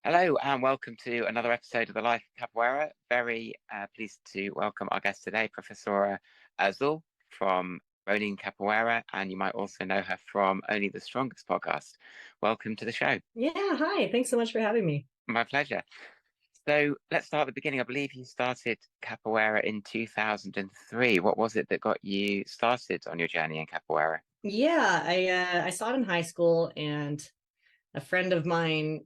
Hello and welcome to another episode of the Life of Capoeira. Very pleased to welcome our guest today, Professora Azul from Ronin Capoeira, and you might also know her from Only the Strongest podcast. Welcome to the show. Yeah, hi. Thanks so much for having me. My pleasure. So let's start at the beginning. I believe you started Capoeira in 2003. What was it that got you started on your journey in Capoeira? Yeah, I saw it in high school, and a friend of mine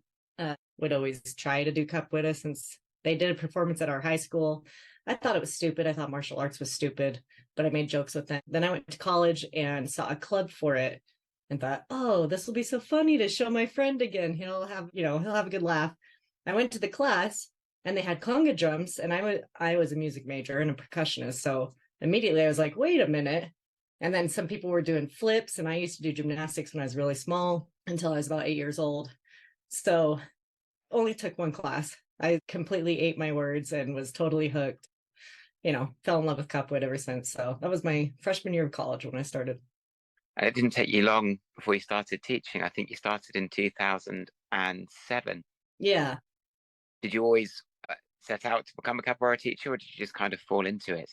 would always try to do capoeira since they did a performance at our high school. I thought it was stupid. I thought martial arts was stupid, but I made jokes with them. Then I went to college and saw a club for it and thought, oh, this will be so funny to show my friend again. He'll have a good laugh. I went to the class and they had conga drums, and I was a music major and a percussionist. So immediately I was like, wait a minute. And then some people were doing flips, and I used to do gymnastics when I was really small until I was about 8 years old. So only took one class. I completely ate my words and was totally hooked. Fell in love with capoeira ever since. So that was my freshman year of college when I started. And it didn't take you long before you started teaching. I think you started in 2007. Yeah. Did you always set out to become a capoeira teacher, or did you just kind of fall into it?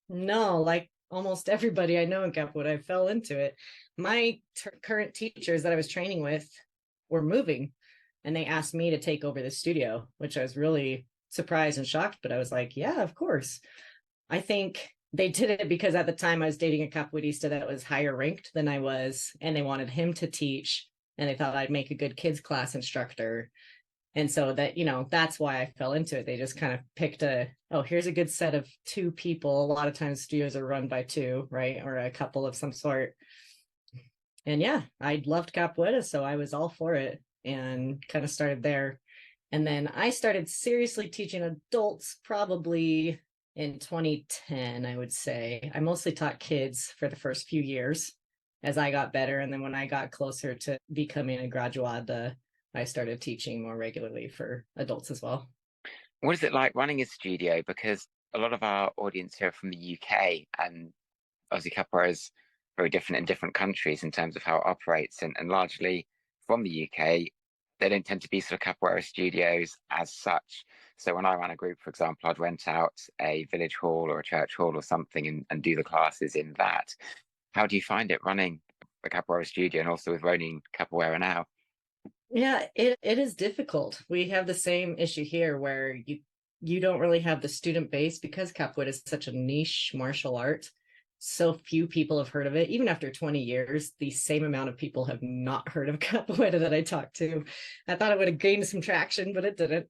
No, like almost everybody I know in capoeira, I fell into it. My current teachers that I was training with were moving, and they asked me to take over the studio, which I was really surprised and shocked. But I was like, yeah, of course. I think they did it because at the time I was dating a capoeirista that was higher ranked than I was, and they wanted him to teach, and they thought I'd make a good kids class instructor. And so that's why I fell into it. They just kind of picked here's a good set of two people. A lot of times studios are run by two, right? Or a couple of some sort. And yeah, I loved capoeira, so I was all for it and kind of started there. And then I started seriously teaching adults probably in 2010, I would say. I mostly taught kids for the first few years as I got better. And then when I got closer to becoming a graduada, I started teaching more regularly for adults as well. What is it like running a studio? Because a lot of our audience here are from the UK, and obviously capoeira is very different in different countries in terms of how it operates, and largely from the UK, they don't tend to be sort of capoeira studios as such. So when I ran a group, for example, I'd rent out a village hall or a church hall or something and do the classes in that. How do you find it running a capoeira studio and also with Ronin Capoeira now? Yeah, it is difficult. We have the same issue here where you don't really have the student base because capoeira is such a niche martial art. So few people have heard of it. Even after 20 years, the same amount of people have not heard of capoeira that I talked to. I thought it would have gained some traction, but it didn't.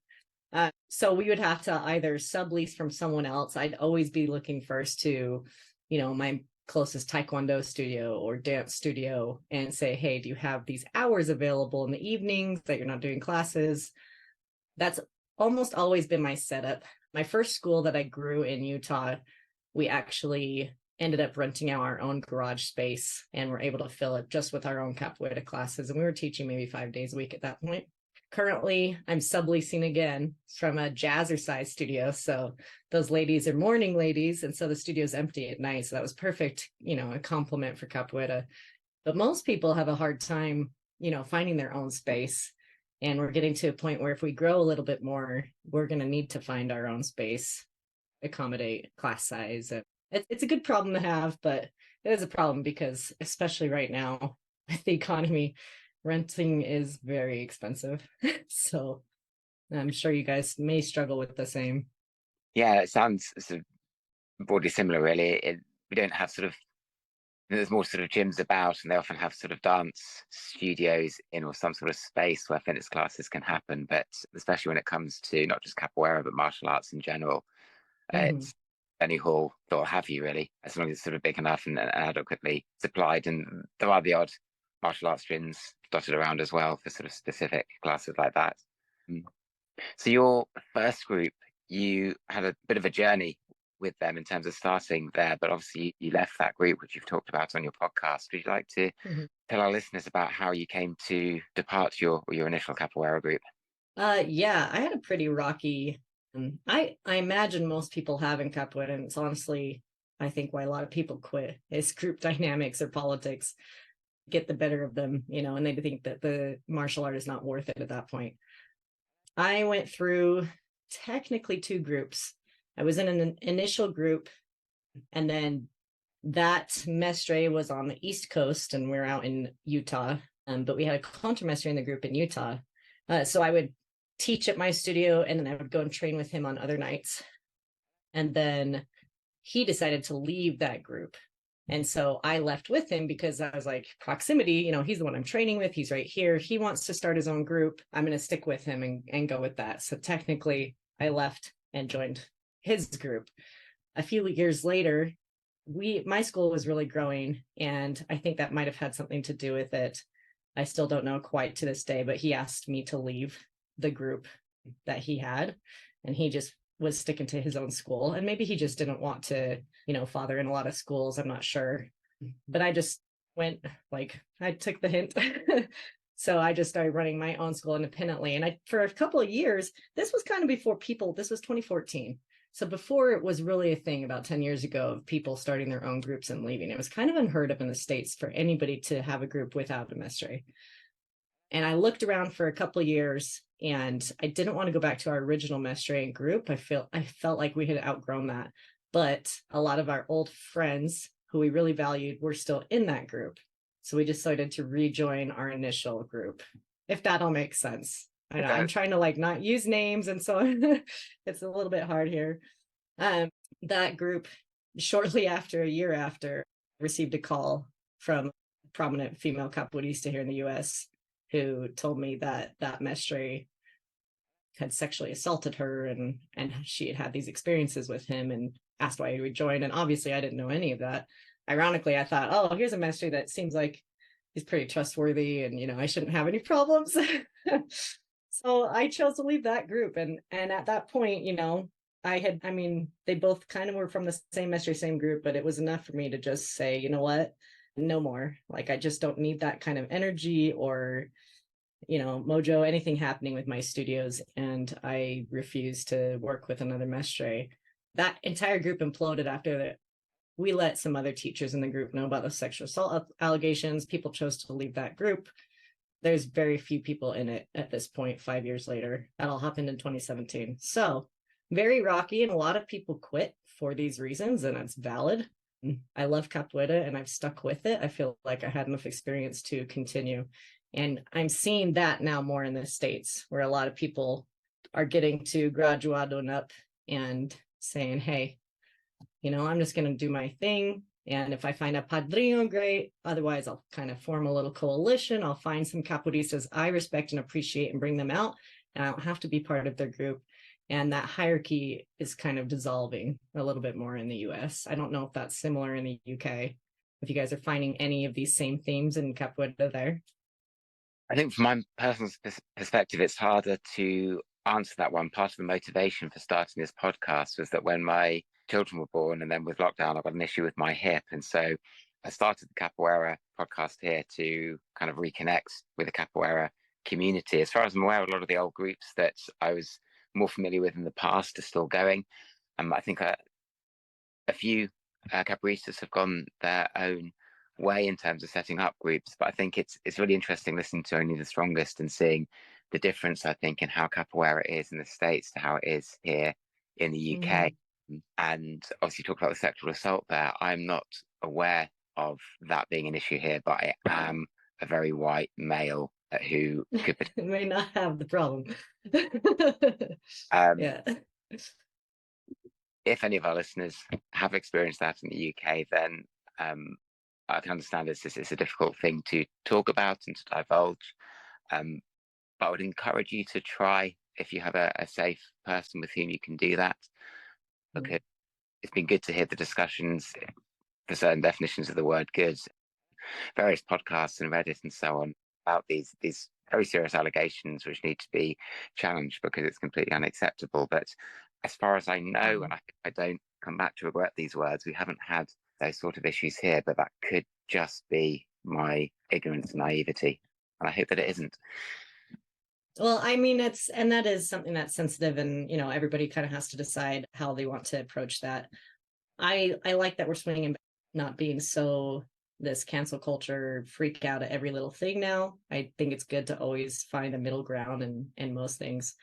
So we would have to either sublease from someone else. I'd always be looking first to, my closest taekwondo studio or dance studio and say, hey, do you have these hours available in the evenings that you're not doing classes? That's almost always been my setup. My first school that I grew in Utah, we actually ended up renting out our own garage space and were able to fill it just with our own capoeira classes. And we were teaching maybe 5 days a week at that point. Currently, I'm subleasing again from a jazzercise studio. So those ladies are morning ladies. And so the studio's empty at night. So that was perfect, a compliment for capoeira. But most people have a hard time, finding their own space. And we're getting to a point where if we grow a little bit more, we're going to need to find our own space, accommodate class size. It's a good problem to have, but it is a problem because especially right now with the economy, renting is very expensive. So I'm sure you guys may struggle with the same. Yeah, it sounds sort of broadly similar, really. We don't have sort of there's more sort of gyms about, and they often have sort of dance studios in or some sort of space where fitness classes can happen. But especially when it comes to not just capoeira, but martial arts in general, Mm-hmm. it's any hall that will have you really, as long as it's sort of big enough and adequately supplied. And there are the odd martial arts gyms dotted around as well for sort of specific classes like that. Mm. So your first group, you had a bit of a journey with them in terms of starting there, but obviously you left that group, which you've talked about on your podcast. Would you like to Mm-hmm. tell our listeners about how you came to depart your initial capoeira group? Yeah, I had a pretty rocky. I imagine most people have in capoeira, and it's honestly, I think why a lot of people quit is group dynamics or politics get the better of them, and they think that the martial art is not worth it at that point. I went through technically two groups. I was in an initial group, and then that mestre was on the East Coast, and we're out in Utah. But we had a contramestre in the group in Utah. So I would teach at my studio, and then I would go and train with him on other nights. And then he decided to leave that group. And so I left with him because I was like, proximity, he's the one I'm training with. He's right here. He wants to start his own group. I'm going to stick with him and go with that. So technically, I left and joined his group. A few years later, my school was really growing, and I think that might have had something to do with it. I still don't know quite to this day, but he asked me to leave the group that he had, and he just was sticking to his own school. And maybe he just didn't want to, father in a lot of schools. I'm not sure. But I just went, I took the hint. So I just started running my own school independently. And for a couple of years, this was kind of before this was 2014. So before it was really a thing about 10 years ago of people starting their own groups and leaving. It was kind of unheard of in the States for anybody to have a group without a mestre. And I looked around for a couple of years, and I didn't want to go back to our original mestre group. I felt like we had outgrown that. But a lot of our old friends who we really valued were still in that group. So we decided to rejoin our initial group, if that all makes sense. I know I'm trying to not use names, and so it's a little bit hard here. That group, shortly after, a year after, received a call from a prominent female capoeirista here in the U.S. who told me that mestre had sexually assaulted her, and she had these experiences with him, and asked why he would join. And obviously I didn't know any of that. Ironically, I thought, oh, here's a mestre that seems like he's pretty trustworthy, and I shouldn't have any problems. So I chose to leave that group. And at that point, they both kind of were from the same mestre, same group, but it was enough for me to just say, you know what, no more. I just don't need that kind of energy or, mojo, anything happening with my studios. And I refused to work with another mestre. That entire group imploded after that. We let some other teachers in the group know about the sexual assault allegations. People chose to leave that group. There's very few people in it at this point, 5 years later. That all happened in 2017. So very rocky, and a lot of people quit for these reasons, and it's valid. I love capoeira, and I've stuck with it. I feel like I had enough experience to continue. And I'm seeing that now more in the States, where a lot of people are getting to graduado and up and saying, hey, I'm just going to do my thing. And if I find a padrino, great. Otherwise, I'll kind of form a little coalition. I'll find some capoeiristas I respect and appreciate and bring them out. And I don't have to be part of their group. And that hierarchy is kind of dissolving a little bit more in the US. I don't know if that's similar in the UK. If you guys are finding any of these same themes in capoeira there. I think from my personal perspective, it's harder to answer that one. Part of the motivation for starting this podcast was that when my children were born, and then with lockdown, I got an issue with my hip. And so I started the capoeira podcast here to kind of reconnect with the capoeira community. As far as I'm aware, a lot of the old groups that I was more familiar with in the past are still going. I think a few capoeiristas have gone their own way in terms of setting up groups, but I think it's really interesting listening to Only the Strongest and seeing the difference, I think, in how capoeira is in the States to how it is here in the UK. Mm-hmm. And obviously you talk about the sexual assault there. I'm not aware of that being an issue here, but I am a very white male who could may not have the problem. Yeah. If any of our listeners have experienced that in the UK, then I can understand it's a difficult thing to talk about and to divulge. But I would encourage you to try, if you have a safe person with whom you can do that. Because it's been good to hear the discussions for certain definitions of the word good, various podcasts and Reddit and so on about these very serious allegations which need to be challenged because it's completely unacceptable. But as far as I know, and I don't come back to regret these words, we haven't had those sort of issues here, but that could just be my ignorance and naivety. And I hope that it isn't. Well, I mean, that is something that's sensitive, and, everybody kind of has to decide how they want to approach that. I like that we're swinging and not being so this cancel culture freak out at every little thing now. I think it's good to always find a middle ground in most things.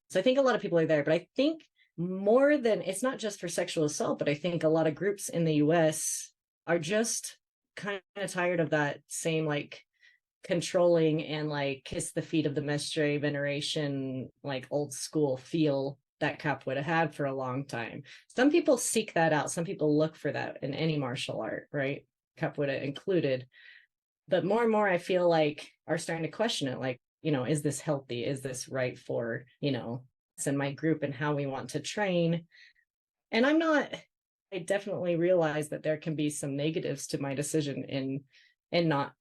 So I think a lot of people are there, but I think more than, it's not just for sexual assault, but I think a lot of groups in the US are just kind of tired of that same like controlling and like kiss the feet of the mestre veneration, like old school feel that capoeira had for a long time. Some people seek that out. Some people look for that in any martial art, right? Capoeira included. But more and more, I feel like are starting to question it. Like, is this healthy? Is this right for, us and my group and how we want to train? And I definitely realize that there can be some negatives to my decision in not,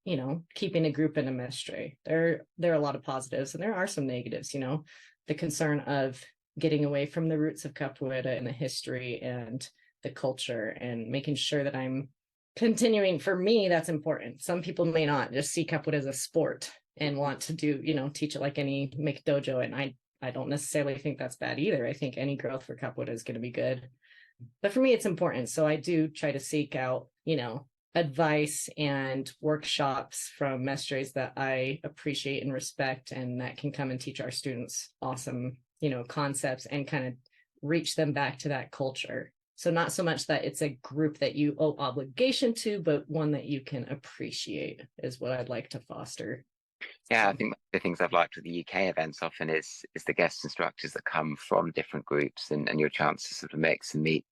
keeping a group in a mestre. There are a lot of positives and there are some negatives, the concern of getting away from the roots of capoeira and the history and the culture and making sure that I'm continuing. For me, that's important. Some people may not just see capoeira as a sport and want to do, teach it like any make dojo. And I don't necessarily think that's bad either. I think any growth for capoeira is going to be good. But for me, it's important. So I do try to seek out, advice and workshops from mestres that I appreciate and respect and that can come and teach our students awesome, concepts and kind of reach them back to that culture. So not so much that it's a group that you owe obligation to, but one that you can appreciate is what I'd like to foster. Yeah, I So, think the things I've liked with the UK events often is the guest instructors that come from different groups and your chance to sort of mix and meet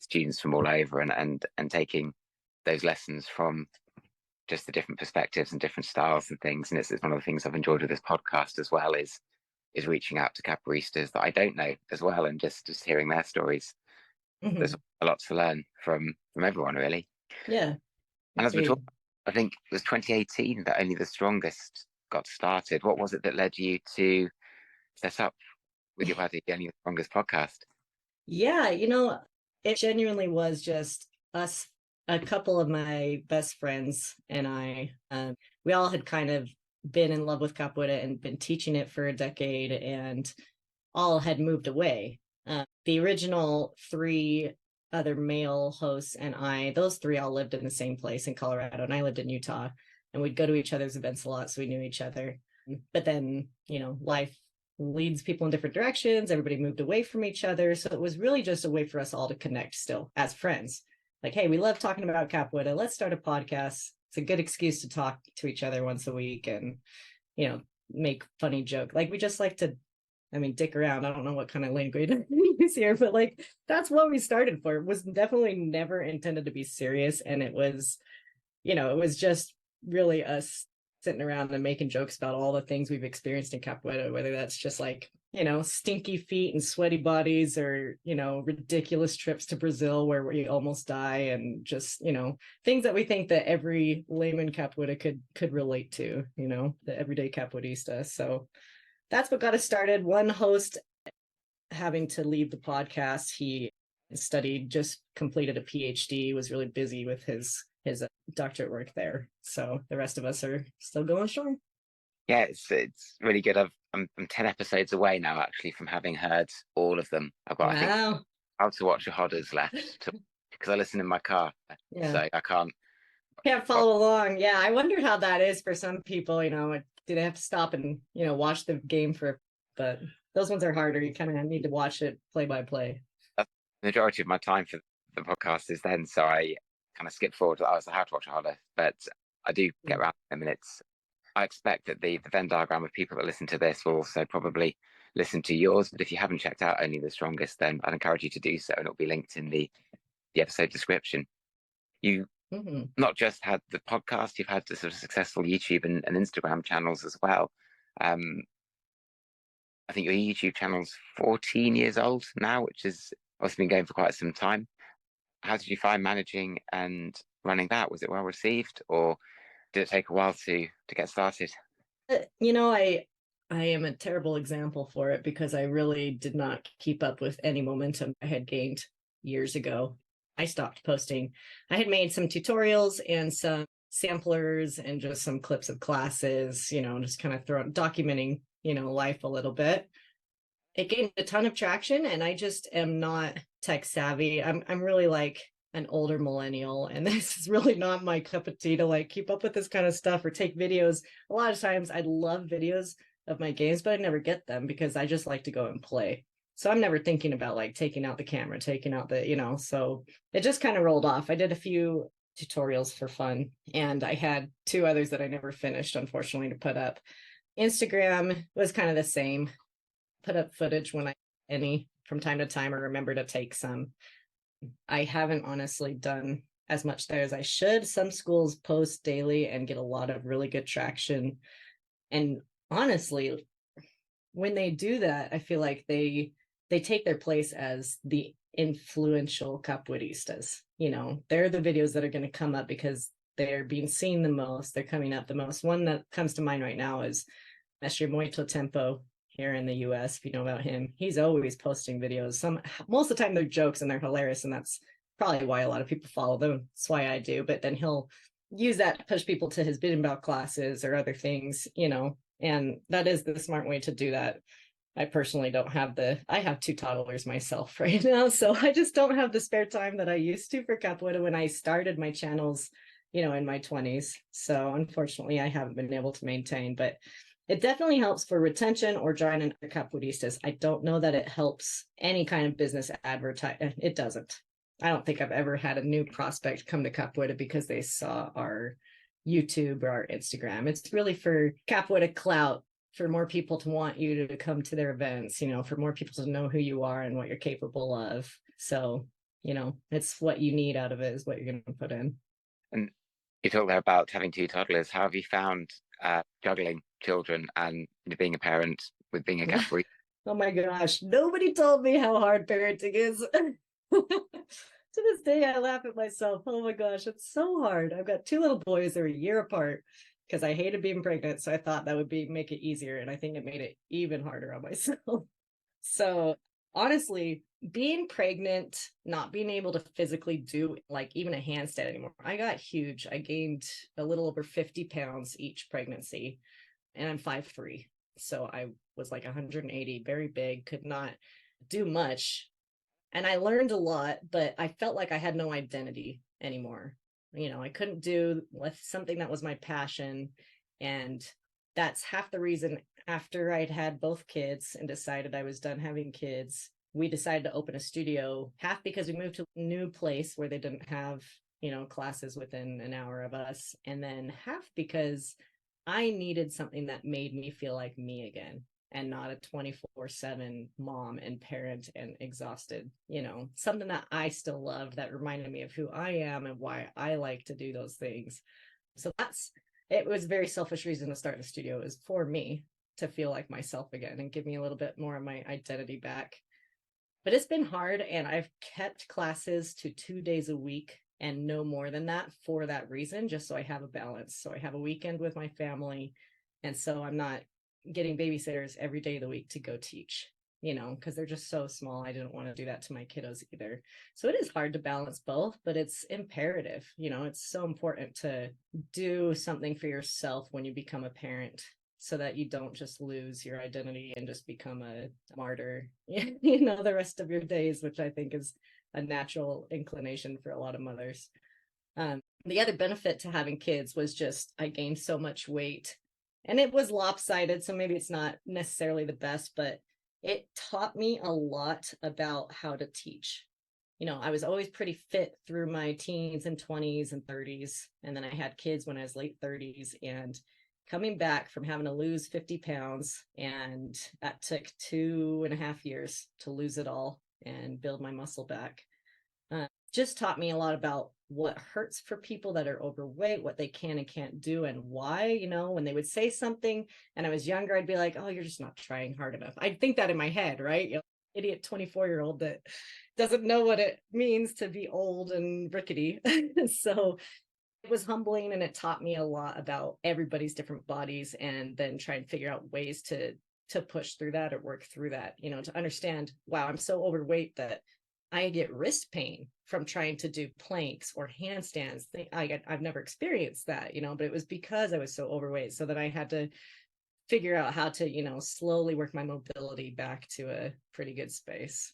students from all over and taking those lessons from just the different perspectives and different styles and things. And it's one of the things I've enjoyed with this podcast as well is reaching out to capoeiristas that I don't know as well and just hearing their stories. There's a lot to learn from everyone really. Yeah, And as we agreed. talked, I think it was 2018 that Only the Strongest got started. What was it that led you to set up with your buddy the Only the Strongest podcast? Yeah, it genuinely was just us, a couple of my best friends and I. We all had kind of been in love with capoeira and been teaching it for a decade and all had moved away. The original three other male hosts and I, those three all lived in the same place in Colorado, and I lived in Utah. And we'd go to each other's events a lot, so we knew each other. But then, life leads people in different directions. Everybody moved away from each other. So it was really just a way for us all to connect still as friends. Like, hey, we love talking about capoeira. Let's start a podcast. It's a good excuse to talk to each other once a week and, make funny joke. Like we just like to, dick around. I don't know what kind of language is here, but like that's what we started for. It was definitely never intended to be serious. And it was, it was just really us sitting around and making jokes about all the things we've experienced in capoeira, whether that's just like, stinky feet and sweaty bodies or, ridiculous trips to Brazil where we almost die and just, things that we think that every layman capoeira could relate to, the everyday capoeirista. So that's what got us started. One host having to leave the podcast, he studied, just completed a PhD, was really busy with his doctorate work there. So the rest of us are still going strong. Yeah, it's really good. I'm 10 episodes away now actually from having heard all of them. I've got I think Wow. how to watch a Hodders left because I listen in my car, Yeah. so I can't. Can't follow along. Yeah. I wonder how that is for some people, do they have to stop and, watch the game but those ones are harder. You kind of need to watch it play by play. That's the majority of my time for the podcast is then, so I kind of skip forward. I was how to watch a Hodder, but I do get around them, and I expect that the Venn diagram of people that listen to this will also probably listen to yours. But if you haven't checked out Only the Strongest, then I'd encourage you to do so, and it'll be linked in the episode description. You not just had the podcast, you've had the sort of successful YouTube and Instagram channels as well. I think your YouTube channel's 14 years old now, which is obviously been going for quite some time. How did you find managing and running that? Was it well received, or did it take a while to get started? I am a terrible example for it because I really did not keep up with any momentum I had gained years ago. I stopped posting. I had made some tutorials and some samplers and just some clips of classes, just kind of documenting, life a little bit. It gained a ton of traction and I just am not tech savvy. I'm really like an older millennial and this is really not my cup of tea to like keep up with this kind of stuff or take videos. A lot of times I love videos of my games, but I never get them because I just like to go and play. So I'm never thinking about like taking out the camera, taking out the, so it just kind of rolled off. I did a few tutorials for fun, and I had two others that I never finished, unfortunately, to put up. Instagram was kind of the same. Put up footage when I any from time to time, or remember to take some. I haven't honestly done as much there as I should. Some schools post daily and get a lot of really good traction. And honestly, when they do that, I feel like they take their place as the influential capoeiristas. They're the videos that are going to come up because they're being seen the most. They're coming up the most. One that comes to mind right now is Mestre Muito Tempo here in the US, if you know about him. He's always posting videos. Most of the time they're jokes and they're hilarious, and that's probably why a lot of people follow them. That's why I do. But then he'll use that to push people to his Biddenbow classes or other things, and that is the smart way to do that. I personally don't have I have two toddlers myself right now, so I just don't have the spare time that I used to for capoeira when I started my channels, in my 20s. So unfortunately, I haven't been able to maintain, but it definitely helps for retention or drawing in other capoeiristas. I don't know that it helps any kind of business advertise. It doesn't. I don't think I've ever had a new prospect come to capoeira because they saw our YouTube or our Instagram. It's really for capoeira clout, for more people to want you to come to their events, for more people to know who you are and what you're capable of. So, it's what you need out of it is what you're going to put in. And you talked there about having two toddlers. How have you found juggling children and being a parent with being a capoeira? Oh my gosh, nobody told me how hard parenting is. To this day, I laugh at myself. Oh my gosh, it's so hard. I've got two little boys. They're a year apart because I hated being pregnant. So I thought that would make it easier. And I think it made it even harder on myself. So honestly, being pregnant, not being able to physically do like even a handstand anymore. I got huge. I gained a little over 50 pounds each pregnancy, and I'm 5'3". So I was like 180, very big, could not do much. And I learned a lot, but I felt like I had no identity anymore. I couldn't do with something that was my passion. And that's half the reason after I'd had both kids and decided I was done having kids, we decided to open a studio, half because we moved to a new place where they didn't have, classes within an hour of us. And then half because I needed something that made me feel like me again, and not a 24/7 mom and parent and exhausted, something that I still loved that reminded me of who I am and why I like to do those things. So it was a very selfish reason to start the studio, is for me to feel like myself again and give me a little bit more of my identity back. But it's been hard, and I've kept classes to 2 days a week and no more than that for that reason, just so I have a balance. So I have a weekend with my family, and so I'm not getting babysitters every day of the week to go teach, because they're just so small. I didn't want to do that to my kiddos either. So it is hard to balance both, but it's imperative. It's so important to do something for yourself when you become a parent, so that you don't just lose your identity and just become a martyr, the rest of your days, which I think is a natural inclination for a lot of mothers. The other benefit to having kids was just I gained so much weight, and it was lopsided, so maybe it's not necessarily the best, but it taught me a lot about how to teach. I was always pretty fit through my teens and 20s and 30s, and then I had kids when I was late 30s, and coming back from having to lose 50 pounds, and that took 2.5 years to lose it all and build my muscle back. Just taught me a lot about what hurts for people that are overweight, what they can and can't do, and why. When they would say something and I was younger, I'd be like, oh, you're just not trying hard enough. I'd think that in my head, right? Idiot 24-year-old that doesn't know what it means to be old and rickety. So it was humbling, and it taught me a lot about everybody's different bodies, and then try and figure out ways to push through that or work through that, to understand, wow, I'm so overweight that I get wrist pain from trying to do planks or handstands. I've never experienced that, but it was because I was so overweight. So that I had to figure out how to, slowly work my mobility back to a pretty good space.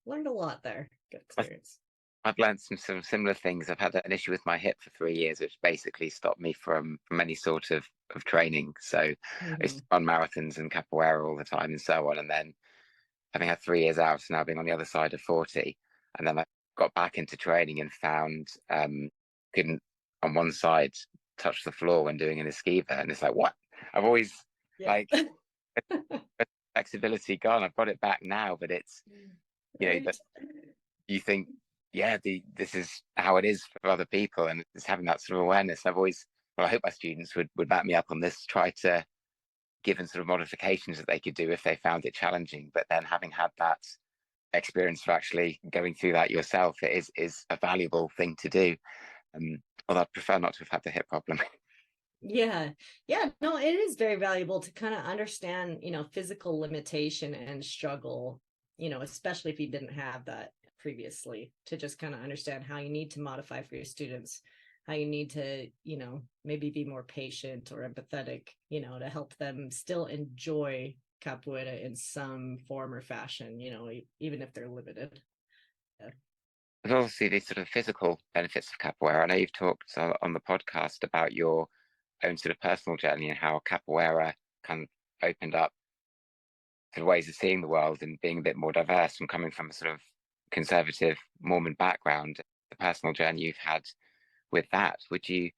Learned a lot there. Good experience. I've learned some sort of similar things. I've had an issue with my hip for 3 years, which basically stopped me from any sort of training. So I used Mhm. to run marathons and capoeira all the time and so on. And then having had 3 years out, now being on the other side of 40, and then I got back into training and found couldn't on one side touch the floor when doing an esquiva, and it's like what I've always Yeah. like flexibility gone. I've got it back now, but it's but Right. you think this is how it is for other people, and it's having that sort of awareness. I've always well, I hope my students would back me up on this. Try to given sort of modifications that they could do if they found it challenging. But then having had that experience for actually going through that yourself, it is a valuable thing to do. Although I'd prefer not to have had the hip problem. Yeah. Yeah. No, it is very valuable to kind of understand, physical limitation and struggle, especially if you didn't have that previously, to just kind of understand how you need to modify for your students, how you need to, maybe be more patient or empathetic, to help them still enjoy capoeira in some form or fashion, even if they're limited. Yeah. There's obviously these sort of physical benefits of capoeira. I know you've talked on the podcast about your own sort of personal journey and how capoeira kind of opened up sort of ways of seeing the world and being a bit more diverse from coming from a sort of conservative Mormon background. The personal journey you've had with that, would you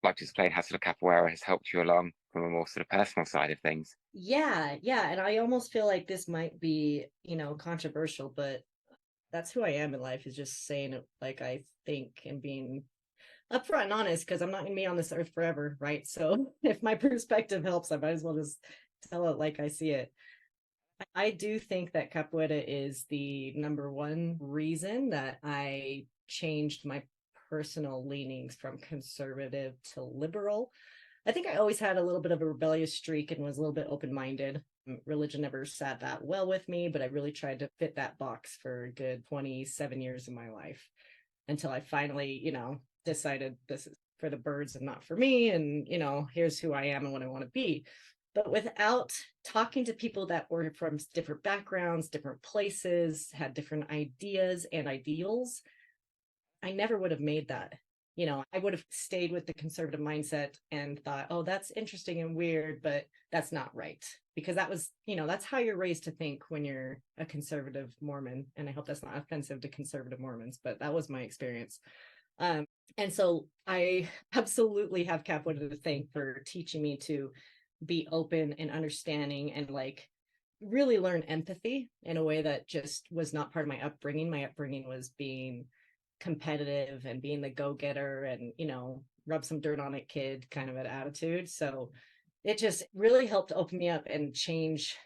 like to explain how sort of capoeira has helped you along from a more sort of personal side of things? Yeah, yeah. And I almost feel like this might be, controversial, but that's who I am in life, is just saying it like I think and being upfront and honest, because I'm not going to be on this earth forever, right? So if my perspective helps, I might as well just tell it like I see it. I do think that capoeira is the number one reason that I changed my personal leanings from conservative to liberal. I think I always had a little bit of a rebellious streak and was a little bit open minded. Religion never sat that well with me, but I really tried to fit that box for a good 27 years of my life until I finally, decided this is for the birds and not for me. And, here's who I am and what I want to be. But without talking to people that were from different backgrounds, different places, had different ideas and ideals, I never would have made that. I would have stayed with the conservative mindset and thought, oh, that's interesting and weird, but that's not right. Because that was, that's how you're raised to think when you're a conservative Mormon. And I hope that's not offensive to conservative Mormons, but that was my experience. Um, and so I absolutely have Capoeira to thank for teaching me to be open and understanding and like really learn empathy in a way that just was not part of my upbringing. My upbringing was being competitive and being the go-getter and rub some dirt on it kid kind of an attitude. So it just really helped open me up and change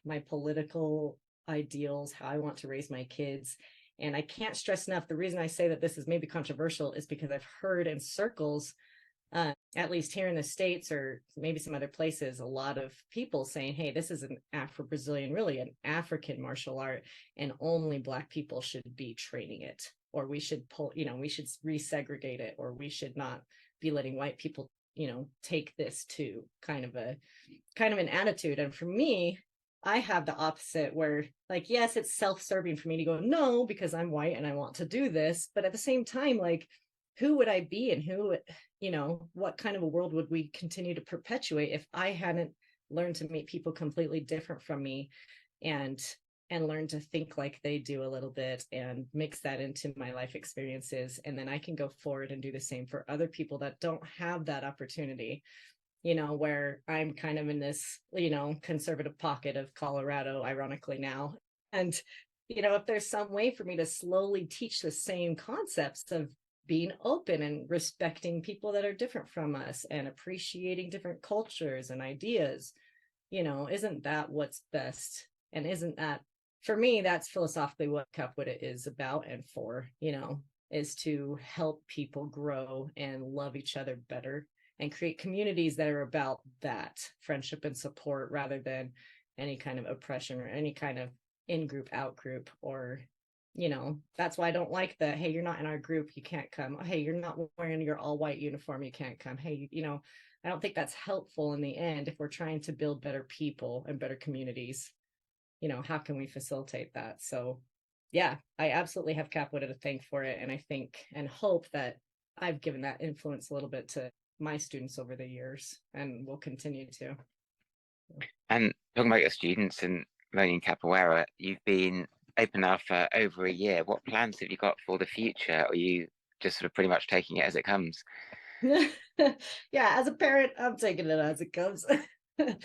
my political ideals, how I want to raise my kids. And I can't stress enough, the reason I say that this is maybe controversial is because I've heard in circles, at least here in the States or maybe some other places, a lot of people saying, hey, this is an Afro-Brazilian, really an African martial art, and only Black people should be training it, or we should we should resegregate it, or we should not be letting white people, take this to kind of an attitude. And for me, I have the opposite where, like, yes, it's self-serving for me to go, no, because I'm white and I want to do this. But at the same time, like, who would I be and what kind of a world would we continue to perpetuate if I hadn't learned to meet people completely different from me and learn to think like they do a little bit and mix that into my life experiences. And then I can go forward and do the same for other people that don't have that opportunity, where I'm kind of in this, conservative pocket of Colorado, ironically now. And, if there's some way for me to slowly teach the same concepts of being open and respecting people that are different from us and appreciating different cultures and ideas, isn't that what's best? And isn't that, for me, that's philosophically what Capoeira is about and for, is to help people grow and love each other better and create communities that are about that friendship and support rather than any kind of oppression or any kind of in-group, out-group, or that's why I don't like the, hey, you're not in our group, you can't come. Hey, you're not wearing your all white uniform, you can't come. Hey, I don't think that's helpful in the end. If we're trying to build better people and better communities, how can we facilitate that? So Yeah, I absolutely have capoeira to thank for it. And I think and hope that I've given that influence a little bit to my students over the years and will continue to. And talking about your students and learning capoeira, you've been open now for over a year. What plans have you got for the future? Or are you just sort of pretty much taking it as it comes? Yeah, as a parent, I'm taking it as it comes. I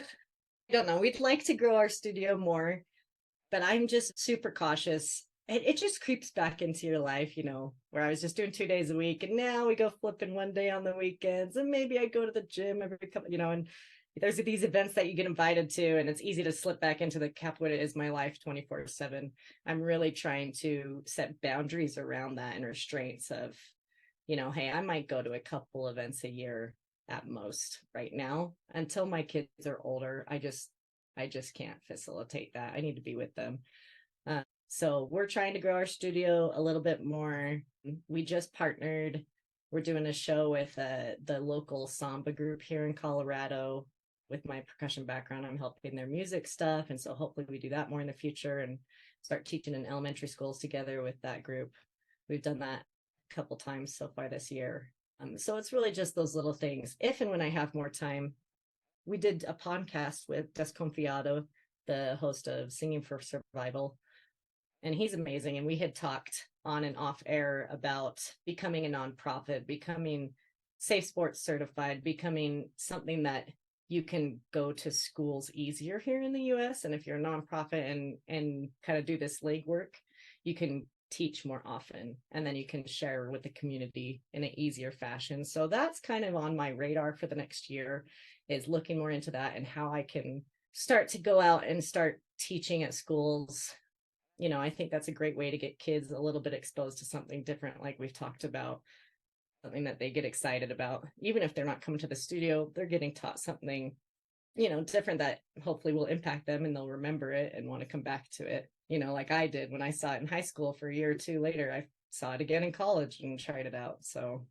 don't know. We'd like to grow our studio more, but I'm just super cautious. It just creeps back into your life, where I was just doing 2 days a week, and now we go flipping one day on the weekends, and maybe I go to the gym every couple, and there's these events that you get invited to, and it's easy to slip back into the capoeira is my life 24/7. I'm really trying to set boundaries around that and restraints of, hey, I might go to a couple events a year at most right now until my kids are older. I just can't facilitate that. I need to be with them. So we're trying to grow our studio a little bit more. We just partnered. We're doing a show with the local samba group here in Colorado. With my percussion background, I'm helping their music stuff. And so hopefully we do that more in the future and start teaching in elementary schools together with that group. We've done that a couple times so far this year. So it's really just those little things. If and when I have more time, we did a podcast with Desconfiado, the host of Singing for Survival, and he's amazing. And we had talked on and off air about becoming a nonprofit, becoming safe sports certified, becoming something that you can go to schools easier here in the US. And if you're a nonprofit and kind of do this legwork, you can teach more often, and then you can share with the community in an easier fashion. So that's kind of on my radar for the next year, is looking more into that and how I can start to go out and start teaching at schools. I think that's a great way to get kids a little bit exposed to something different, like we've talked about, something that they get excited about. Even if they're not coming to the studio, they're getting taught something, different that hopefully will impact them and they'll remember it and want to come back to it. Like I did when I saw it in high school. For a year or two later, I saw it again in college and tried it out. So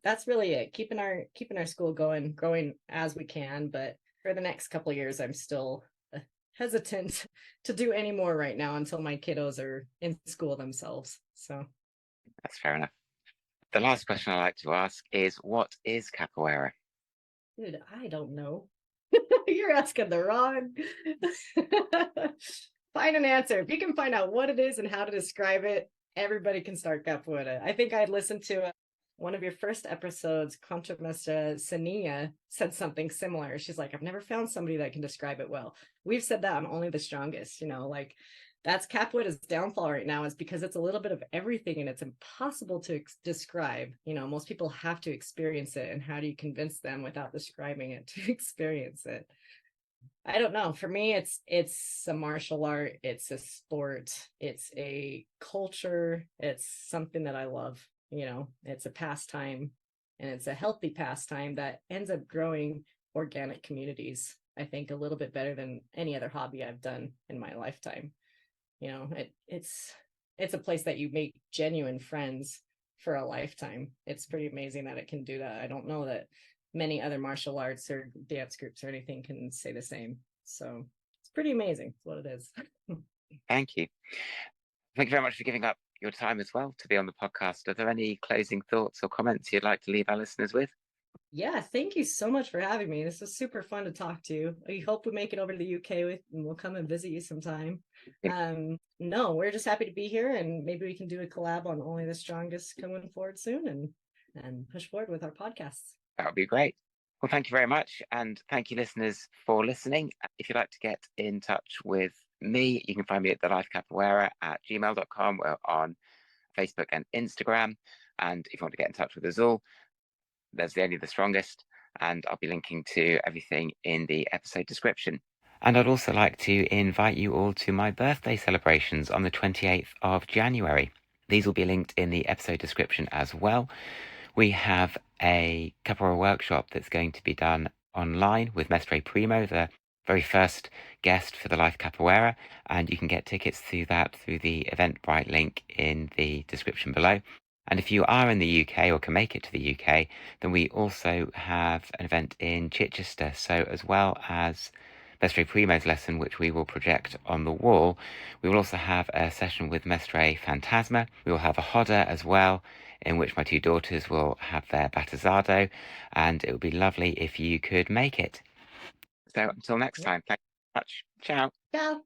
that's really it. Keeping our school growing as we can. But for the next couple of years, I'm still hesitant to do any more right now until my kiddos are in school themselves. So That's fair enough. The last question I like to ask is, what is capoeira? dude, I don't know. You're asking the wrong. Find an answer. If you can find out what it is and how to describe it, everybody can start capoeira. I think I listened to one of your first episodes. Contramestra Sania said something similar. She's like, I've never found somebody that can describe it well. We've said that I'm only the strongest, like that's capoeira's downfall right now, is because it's a little bit of everything and it's impossible to describe. Most people have to experience it, and how do you convince them without describing it to experience it? I don't know. For me, it's a martial art, it's a sport, it's a culture, it's something that I love. It's a pastime, and it's a healthy pastime that ends up growing organic communities, I think, a little bit better than any other hobby I've done in my lifetime. It's a place that you make genuine friends for a lifetime. It's pretty amazing that it can do that. I don't know that many other martial arts or dance groups or anything can say the same. So it's pretty amazing. It's what it is. Thank you. Thank you very much for giving up your time as well to be on the podcast. Are there any closing thoughts or comments you'd like to leave our listeners with? Yeah, thank you so much for having me. This was super fun to talk to you. I hope we make it over to the UK and we'll come and visit you sometime. No, we're just happy to be here, and maybe we can do a collab on Only the Strongest coming forward soon, and push forward with our podcasts. That would be great. Well, thank you very much. And thank you, listeners, for listening. If you'd like to get in touch with me, you can find me at thelifecapoeira@gmail.com. We're on Facebook and Instagram. And if you want to get in touch with Azul, there's the Only the Strongest. And I'll be linking to everything in the episode description. And I'd also like to invite you all to my birthday celebrations on the 28th of January. These will be linked in the episode description as well. We have a capoeira workshop that's going to be done online with Mestre Primo, the very first guest for the Life Capoeira, and you can get tickets to that through the Eventbrite link in the description below. And if you are in the UK or can make it to the UK, then we also have an event in Chichester. So as well as Mestre Primo's lesson, which we will project on the wall. We will also have a session with Mestre Fantasma. We will have a Hodder as well, in which my 2 daughters will have their Batizado, and it would be lovely if you could make it. So until next time, thank you so much. Ciao. Ciao.